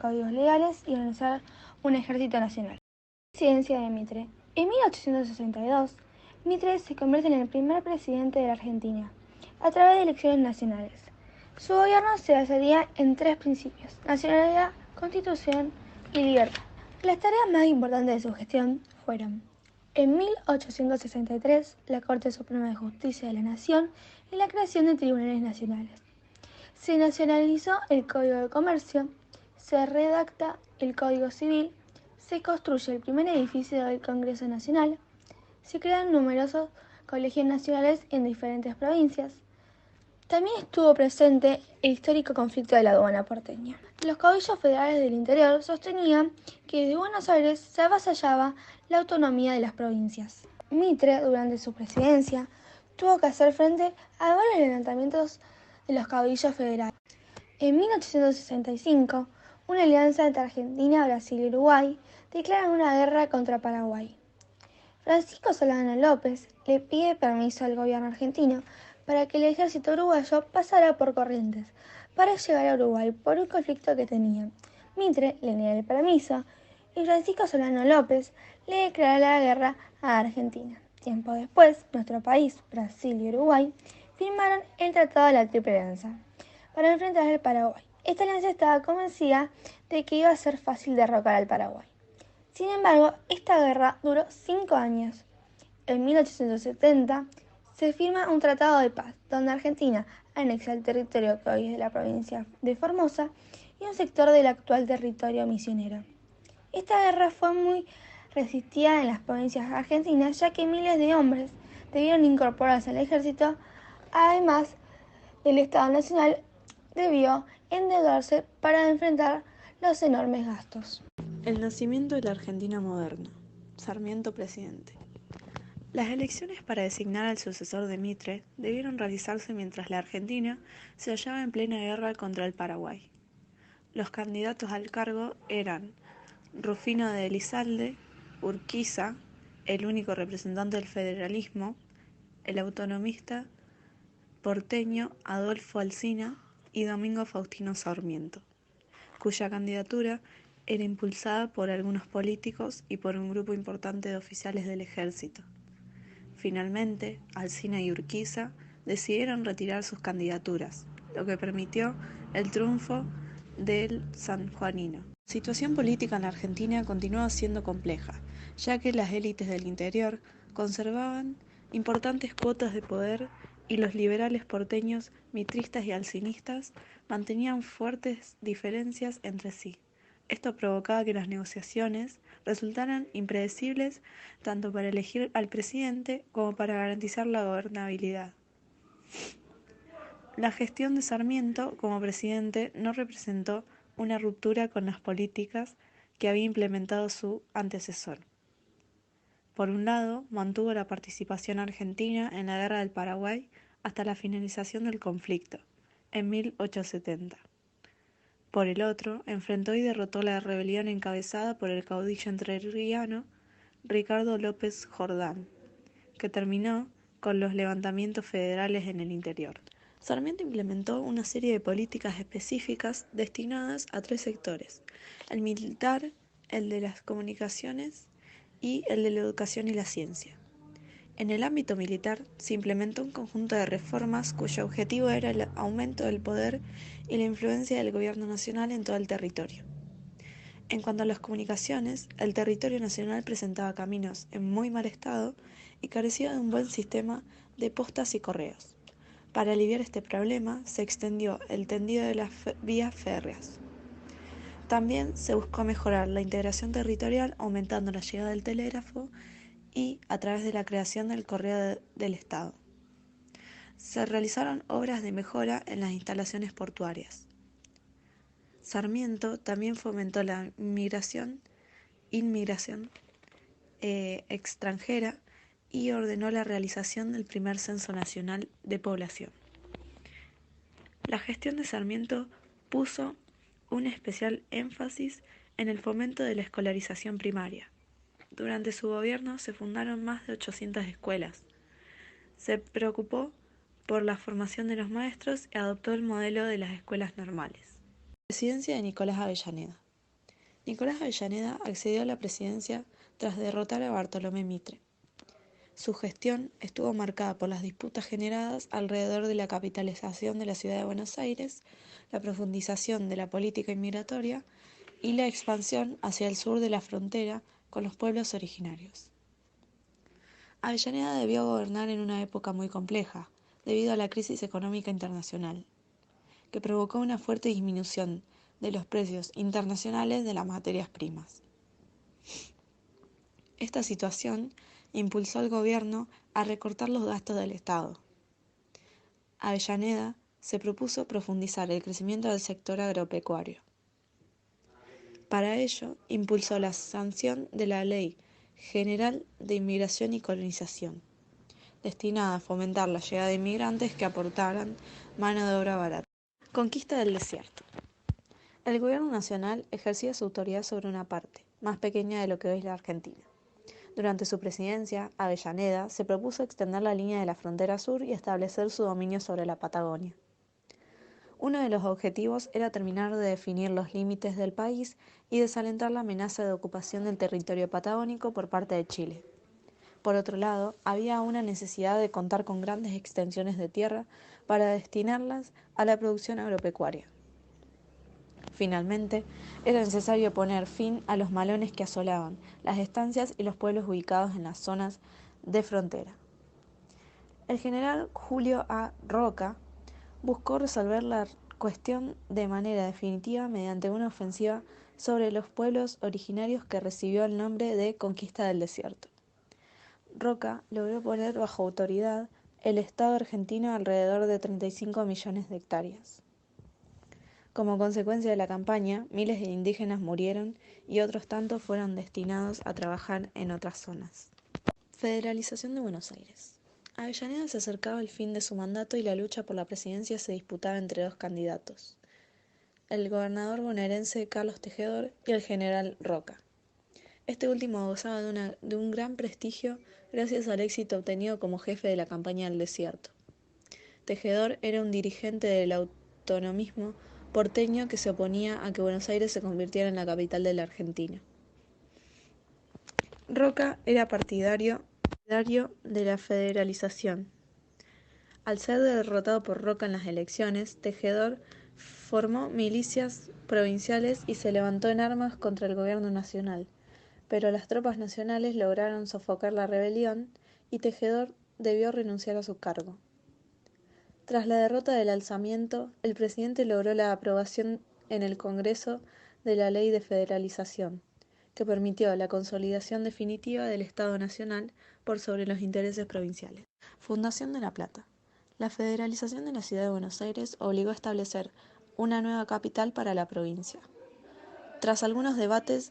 códigos legales y organizar un ejército nacional. Presidencia de Mitre. En 1862, Mitre se convierte en el primer presidente de la Argentina, a través de elecciones nacionales. Su gobierno se basaría en tres principios: nacionalidad, constitución y libertad. Las tareas más importantes de su gestión fueron: en 1863, la Corte Suprema de Justicia de la Nación y la creación de tribunales nacionales. Se nacionalizó el Código de Comercio, se redacta el Código Civil, se construye el primer edificio del Congreso Nacional, se crean numerosos colegios nacionales en diferentes provincias. También estuvo presente el histórico conflicto de la aduana porteña. Los caudillos federales del interior sostenían que desde Buenos Aires se avasallaba la autonomía de las provincias. Mitre, durante su presidencia, tuvo que hacer frente a varios levantamientos de los caudillos federales. En 1865, una alianza entre Argentina, Brasil y Uruguay declaran una guerra contra Paraguay. Francisco Solano López le pide permiso al gobierno argentino para que el ejército uruguayo pasara por Corrientes para llegar a Uruguay por un conflicto que tenían. Mitre le niega el permiso y Francisco Solano López le declara la guerra a Argentina. Tiempo después, nuestro país, Brasil y Uruguay, firmaron el Tratado de la Triple Alianza para enfrentar al Paraguay. Esta alianza estaba convencida de que iba a ser fácil derrocar al Paraguay. Sin embargo, esta guerra duró 5 años. En 1870 se firma un tratado de paz, donde Argentina anexa el territorio que hoy es de la provincia de Formosa y un sector del actual territorio misionero. Esta guerra fue muy resistida en las provincias argentinas, ya que miles de hombres debieron incorporarse al ejército, además del Estado Nacional debió endeudarse para enfrentar los enormes gastos. El nacimiento de la Argentina moderna. Sarmiento presidente. Las elecciones para designar al sucesor de Mitre debieron realizarse mientras la Argentina se hallaba en plena guerra contra el Paraguay. Los candidatos al cargo eran Rufino de Elizalde, Urquiza, el único representante del federalismo, el autonomista porteño Adolfo Alsina y Domingo Faustino Sarmiento, cuya candidatura era impulsada por algunos políticos y por un grupo importante de oficiales del ejército. Finalmente, Alsina y Urquiza decidieron retirar sus candidaturas, lo que permitió el triunfo del sanjuanino. La situación política en la Argentina continuaba siendo compleja, ya que las élites del interior conservaban importantes cuotas de poder y los liberales porteños, mitristas y alsinistas mantenían fuertes diferencias entre sí. Esto provocaba que las negociaciones resultaran impredecibles tanto para elegir al presidente como para garantizar la gobernabilidad. La gestión de Sarmiento como presidente no representó una ruptura con las políticas que había implementado su antecesor. Por un lado, mantuvo la participación argentina en la Guerra del Paraguay hasta la finalización del conflicto, en 1870. Por el otro, enfrentó y derrotó la rebelión encabezada por el caudillo entrerriano Ricardo López Jordán, que terminó con los levantamientos federales en el interior. Sarmiento implementó una serie de políticas específicas destinadas a 3 sectores: el militar, el de las comunicaciones y el de la educación y la ciencia. En el ámbito militar se implementó un conjunto de reformas cuyo objetivo era el aumento del poder y la influencia del gobierno nacional en todo el territorio. En cuanto a las comunicaciones, el territorio nacional presentaba caminos en muy mal estado y carecía de un buen sistema de postas y correos. Para aliviar este problema, se extendió el tendido de las vías férreas. También se buscó mejorar la integración territorial aumentando la llegada del telégrafo y a través de la creación del Correo del Estado. Se realizaron obras de mejora en las instalaciones portuarias. Sarmiento también fomentó la inmigración extranjera y ordenó la realización del primer censo nacional de población. La gestión de Sarmiento puso un especial énfasis en el fomento de la escolarización primaria. Durante su gobierno se fundaron más de 800 escuelas. Se preocupó por la formación de los maestros y adoptó el modelo de las escuelas normales. Presidencia de Nicolás Avellaneda. Nicolás Avellaneda accedió a la presidencia tras derrotar a Bartolomé Mitre. Su gestión estuvo marcada por las disputas generadas alrededor de la capitalización de la ciudad de Buenos Aires, la profundización de la política inmigratoria y la expansión hacia el sur de la frontera con los pueblos originarios. Avellaneda debió gobernar en una época muy compleja, debido a la crisis económica internacional, que provocó una fuerte disminución de los precios internacionales de las materias primas. Esta situación impulsó al gobierno a recortar los gastos del Estado. Avellaneda se propuso profundizar el crecimiento del sector agropecuario. Para ello, impulsó la sanción de la Ley General de Inmigración y Colonización, destinada a fomentar la llegada de inmigrantes que aportaran mano de obra barata. Conquista del desierto. El gobierno nacional ejercía su autoridad sobre una parte, más pequeña de lo que hoy es la Argentina. Durante su presidencia, Avellaneda se propuso extender la línea de la frontera sur y establecer su dominio sobre la Patagonia. Uno de los objetivos era terminar de definir los límites del país y desalentar la amenaza de ocupación del territorio patagónico por parte de Chile. Por otro lado, había una necesidad de contar con grandes extensiones de tierra para destinarlas a la producción agropecuaria. Finalmente, era necesario poner fin a los malones que asolaban las estancias y los pueblos ubicados en las zonas de frontera. El general Julio A. Roca buscó resolver la cuestión de manera definitiva mediante una ofensiva sobre los pueblos originarios que recibió el nombre de Conquista del Desierto. Roca logró poner bajo autoridad el Estado argentino alrededor de 35 millones de hectáreas. Como consecuencia de la campaña, miles de indígenas murieron y otros tantos fueron destinados a trabajar en otras zonas. Federalización de Buenos Aires. Avellaneda se acercaba el fin de su mandato y la lucha por la presidencia se disputaba entre dos candidatos, el gobernador bonaerense Carlos Tejedor y el general Roca. Este último gozaba de un gran prestigio gracias al éxito obtenido como jefe de la campaña del desierto. Tejedor era un dirigente del autonomismo porteño que se oponía a que Buenos Aires se convirtiera en la capital de la Argentina. Roca era partidario de la federalización. Al ser derrotado por Roca en las elecciones, Tejedor formó milicias provinciales y se levantó en armas contra el gobierno nacional, pero las tropas nacionales lograron sofocar la rebelión y Tejedor debió renunciar a su cargo. Tras la derrota del alzamiento, el presidente logró la aprobación en el Congreso de la Ley de Federalización, que permitió la consolidación definitiva del Estado Nacional por sobre los intereses provinciales. Fundación de La Plata. La federalización de la ciudad de Buenos Aires obligó a establecer una nueva capital para la provincia. Tras algunos debates,